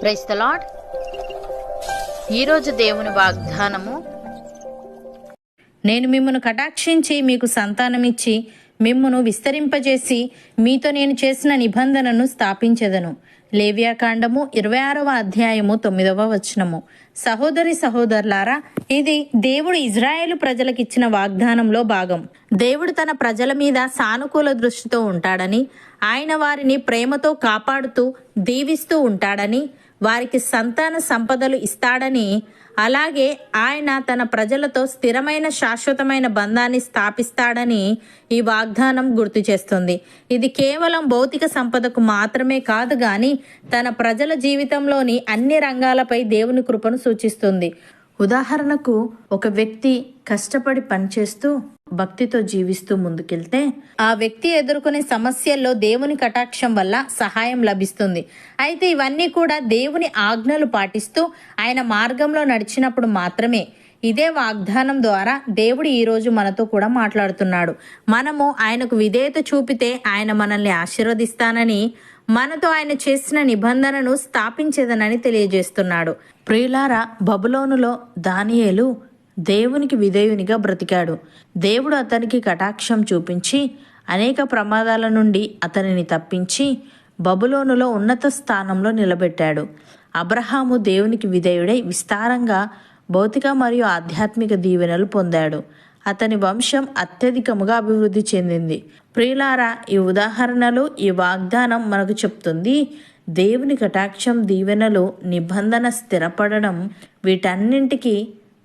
Praise the lord. ఈరోజు దేవుని వాగ్దానము, నేను మిమ్మును కటాక్షించి మీకు సంతానమిచ్చి మిమ్మును విస్తరింపజేసి మీతో నేను చేసిన నిబంధనను స్థాపించెదను. లేవ్యాకాండము 26వ అధ్యాయము 9వ వచనము. సహోదరి సహోదరులారా, ఇది దేవుడు ఇజ్రాయేలు ప్రజలకిచ్చిన వాగ్దానంలో భాగం. దేవుడు తన ప్రజల మీద సానుకూల దృష్టితో ఉంటాడని, ఆయన వారిని ప్రేమతో కాపాడుతూ దీవిస్తూ ఉంటాడని, వారికి సంతాన సంపదలు ఇస్తాడని, అలాగే ఆయన తన ప్రజలతో స్థిరమైన శాశ్వతమైన బంధాన్ని స్థాపిస్తాడని ఈ వాగ్దానం గుర్తు చేస్తుంది. ఇది కేవలం భౌతిక సంపదకు మాత్రమే కాదు గాని తన ప్రజల జీవితంలోని అన్ని రంగాలపై దేవుని కృపను సూచిస్తుంది. ఉదాహరణకు, ఒక వ్యక్తి కష్టపడి పనిచేస్తూ భక్తితో జీవిస్తూ ముందుకెళ్తే ఆ వ్యక్తి ఎదుర్కొనే సమస్యల్లో దేవుని కటాక్షం వల్ల సహాయం లభిస్తుంది. అయితే ఇవన్నీ కూడా దేవుని ఆజ్ఞలు పాటిస్తూ ఆయన మార్గంలో నడిచినప్పుడు మాత్రమే. ఇదే వాగ్దానం ద్వారా దేవుడు ఈరోజు మనతో కూడా మాట్లాడుతున్నాడు. మనము ఆయనకు విధేయత చూపితే ఆయన మనల్ని ఆశీర్వదిస్తానని, మనతో ఆయన చేసిన నిబంధనను స్థాపించేదనని తెలియజేస్తున్నాడు. ప్రియులారా, బబులోనులో దానియేలు దేవునికి విధేయునిగా బ్రతికాడు. దేవుడు అతనికి కటాక్షం చూపించి అనేక ప్రమాదాల నుండి అతనిని తప్పించి బబులోనులో ఉన్నత స్థానంలో నిలబెట్టాడు. అబ్రహాము దేవునికి విధేయుడై విస్తారంగా భౌతిక మరియు ఆధ్యాత్మిక దీవెనలు పొందాడు. అతని వంశం అత్యధికముగా అభివృద్ధి చెందింది. ప్రియులారా, ఈ ఉదాహరణలు, ఈ వాగ్దానం మనకు చెప్తుంది, దేవుని కటాక్షం, దీవెనలు, నిబంధన స్థిరపడడం, వీటన్నింటికి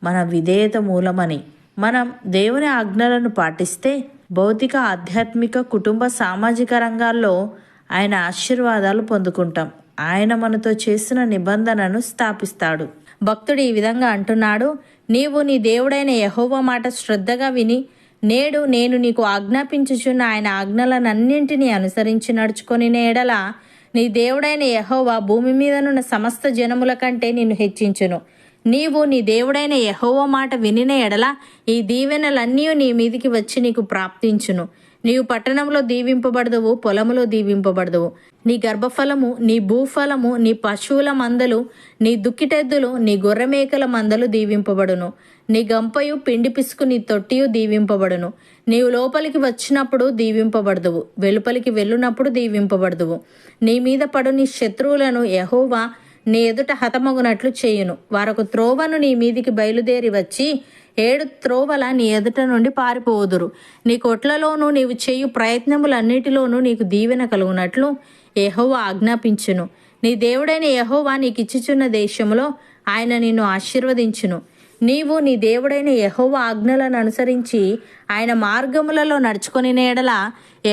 మన విధేయత మూలమని. మనం దేవుని ఆజ్ఞలను పాటిస్తే భౌతిక, ఆధ్యాత్మిక, కుటుంబ, సామాజిక రంగాల్లో ఆయన ఆశీర్వాదాలు పొందుకుంటాం. ఆయన మనతో చేసిన నిబంధనను స్థాపిస్తాడు. భక్తుడు ఈ విధంగా అంటున్నాడు, నీవు నీ దేవుడైన యెహోవా మాట శ్రద్ధగా విని నేడు నేను నీకు ఆజ్ఞాపించుచున్న ఆయన ఆజ్ఞలనన్నింటినీ అనుసరించి నడుచుకొని ఎడల నీ దేవుడైన యెహోవా భూమి మీదనున్న సమస్త జనముల కంటే నిన్ను హెచ్చించును. నీవు నీ దేవుడైన యెహోవా మాట వినిన ఎడల ఈ దీవెనలన్నీ నీ మీదికి వచ్చి నీకు ప్రాప్తించును. నీవు పట్టణంలో దీవింపబడదువు, పొలములో దీవింపబడదువు. నీ గర్భఫలము, నీ భూఫలము, నీ పశువుల మందలు, నీ దుక్కిటెద్దులు, నీ గొర్రెమేకల మందలు దీవింపబడును. నీ గంపయు, పిండి పిసుకు, నీ తొట్టియు దీవింపబడును. నీవు లోపలికి వచ్చినప్పుడు దీవింపబడదువు, వెలుపలికి వెళ్ళునప్పుడు దీవింపబడదువు. నీ మీద పడు నీ శత్రువులను యెహోవా నీ ఎదుట హతమగునట్లు చేయును. వారొక త్రోవను నీ మీదికి బయలుదేరి వచ్చి 7 త్రోవల నీ ఎదుట నుండి పారిపోదురు. నీ కొట్లలోనూ నీవు చేయు ప్రయత్నములన్నిటిలోనూ నీకు దీవెన కలుగునట్లు యెహోవా ఆజ్ఞాపించును. నీ దేవుడైన యెహోవా నీకిచ్చుచున్న దేశంలో ఆయన నిన్ను ఆశీర్వదించును. నీవు నీ దేవుడైన యెహోవా ఆజ్ఞలను అనుసరించి ఆయన మార్గములలో నడుచుకొని ఎడల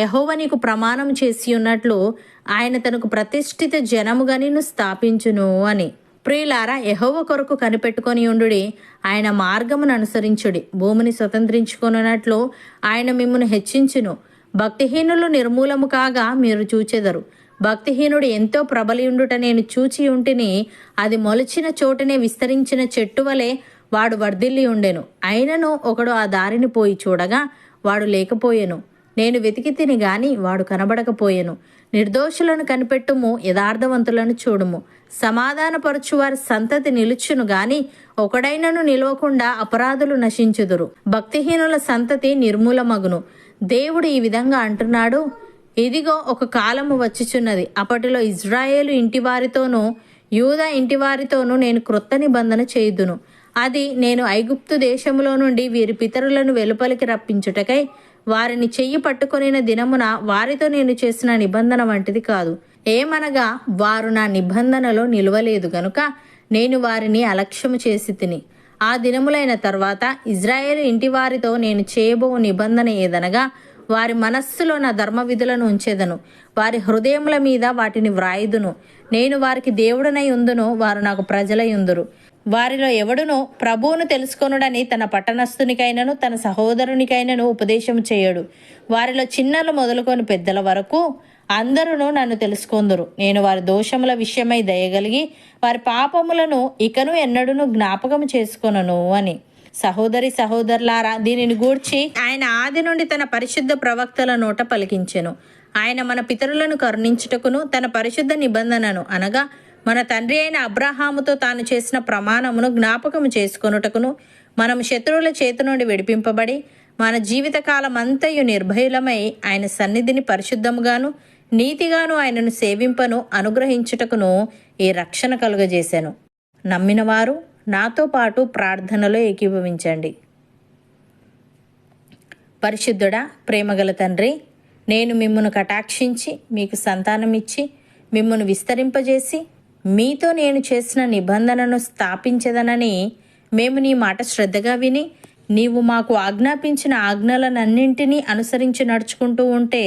యెహోవా నీకు ప్రమాణం చేసి ఉన్నట్లు ఆయన తనకు ప్రతిష్ఠిత జనముగా నిన్ను స్థాపించును అని. ప్రియులారా, యెహోవా కొరకు కనిపెట్టుకొని ఉండుడి, ఆయన మార్గమును అనుసరించుడి. భూమిని స్వతంత్రించుకొనున్నట్లు ఆయన మిమ్మును హెచ్చించును. భక్తిహీనులు నిర్మూలము కాగా మీరు చూచెదరు. భక్తిహీనుడు ఎంతో ప్రబలియుండుట నేను చూచి ఉంటిని. అది మొలిచిన చోటనే విస్తరించిన చెట్టు వలె వాడు వర్ధిల్లి ఉండెను. అయినను ఒకడు ఆ దారిని పోయి చూడగా వాడు లేకపోయెను. నేను వెతికి తిని గాని వాడు కనబడకపోయెను. నిర్దోషులను కనిపెట్టుము, యథార్థవంతులను చూడుము. సమాధానపరచు వారి సంతతి నిలుచును గాని ఒకడైనను నిలవకుండా అపరాధులు నశించుదురు. భక్తిహీనుల సంతతి నిర్మూలమగును. దేవుడు ఈ విధంగా అంటున్నాడు, ఇదిగో ఒక కాలము వచ్చుచున్నది. అప్పటిలో ఇజ్రాయేలు ఇంటివారితోనూ యూదా ఇంటివారితోనూ నేను క్రొత్త నిబంధన చేయుదును. అది నేను ఐగుప్తు దేశములో నుండి వీరి పితరులను వెలుపలికి రప్పించుటకై వారిని చెయ్యి పట్టుకొనిన దినమున వారితో నేను చేసిన నిబంధన వంటిది కాదు. ఏమనగా, వారు నా నిబంధనలో నిలవలేదు గనుక నేను వారిని అలక్ష్యము చేసి తిని. ఆ దినములైన తర్వాత ఇజ్రాయేలు ఇంటి వారితో నేను చేయబో నిబంధన ఏదనగా, వారి మనస్సులో నా ధర్మ విధులను ఉంచెదను, వారి హృదయముల మీద వాటిని వ్రాయుదును. నేను వారికి దేవుడనై ఉందును, వారు నాకు ప్రజలై ఉందురు. వారిలో ఎవడునో ప్రభువును తెలుసుకొనుడని తన పట్టణస్థునికైనను తన సహోదరునికైనను ఉపదేశము చేయడు. వారిలో చిన్నలు మొదలుకొని పెద్దల వరకు అందరూ నన్ను తెలుసుకొందురు. నేను వారి దోషముల విషయమై దయగలిగి వారి పాపములను ఇకను ఎన్నడూను జ్ఞాపకము చేసుకొనను అని. సహోదరి సహోదరులారా, దీనిని గూర్చి ఆయన ఆది నుండి తన పరిశుద్ధ ప్రవక్తల నోట పలికించెను. ఆయన మన పితరులను కరుణించుటకును తన పరిశుద్ధ నిబంధనను అనగా మన తండ్రి అయిన అబ్రహాముతో తాను చేసిన ప్రమాణమును జ్ఞాపకము చేసుకొనుటకును మనము శత్రువుల చేతి నుండి విడిపింపబడి మన జీవితకాలం అంతయు నిర్భయులమై ఆయన సన్నిధిని పరిశుద్ధముగాను నీతిగాను ఆయనను సేవింపను అనుగ్రహించుటకును ఈ రక్షణ కలుగజేశాను. నమ్మిన వారు నాతో పాటు ప్రార్థనలో ఏకీభవించండి. పరిశుద్ధుడా, ప్రేమగల తండ్రి, నేను మిమ్మును కటాక్షించి మీకు సంతానమిచ్చి మిమ్మును విస్తరింపజేసి మీతో నేను చేసిన నిబంధనను స్థాపించదనని మేము నీ మాట శ్రద్ధగా విని నీవు మాకు ఆజ్ఞాపించిన ఆజ్ఞలనన్నింటినీ అనుసరించి నడుచుకుంటూ ఉంటే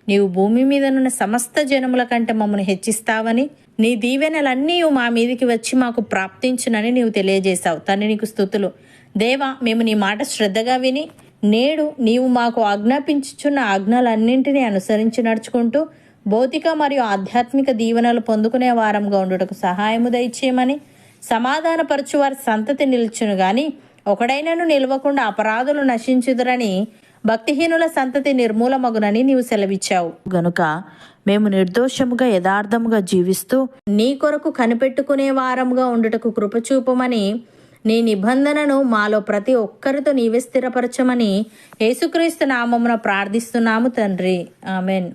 నీవు భూమి మీదనున్న సమస్త జనముల కంటే మమ్మల్ని హెచ్చిస్తావని, నీ దీవెనలన్నీ మా మీదికి వచ్చి మాకు ప్రాప్తించునని నీవు తెలియజేశావు. తండ్రి, నీకు స్తుతులు. దేవా, మేము నీ మాట శ్రద్ధగా విని నేడు నీవు మాకు ఆజ్ఞాపించుచున్న ఆజ్ఞలన్నింటినీ అనుసరించి నడుచుకుంటూ భౌతిక మరియు ఆధ్యాత్మిక దీవెనలు పొందుకునే వారంగా ఉండుటకు సహాయము దయచేయమని, సమాధానపరచు వారి సంతతి నిలుచును గాని ఒకడైనను నిలవకుండా అపరాధులు నశించుదురని, భక్తిహీనుల సంతతి నిర్మూలమగునని నీవు సెలవిచ్చావు. గనుక మేము నిర్దోషముగా యథార్థముగా జీవిస్తూ నీ కొరకు కనిపెట్టుకునే వారముగా ఉండుటకు కృపచూపమని, నీ నిబంధనను మాలో ప్రతి ఒక్కరితో నీవే స్థిరపరచమని యేసుక్రీస్తు నామమున ప్రార్థిస్తున్నాము తండ్రి. ఆమెన్.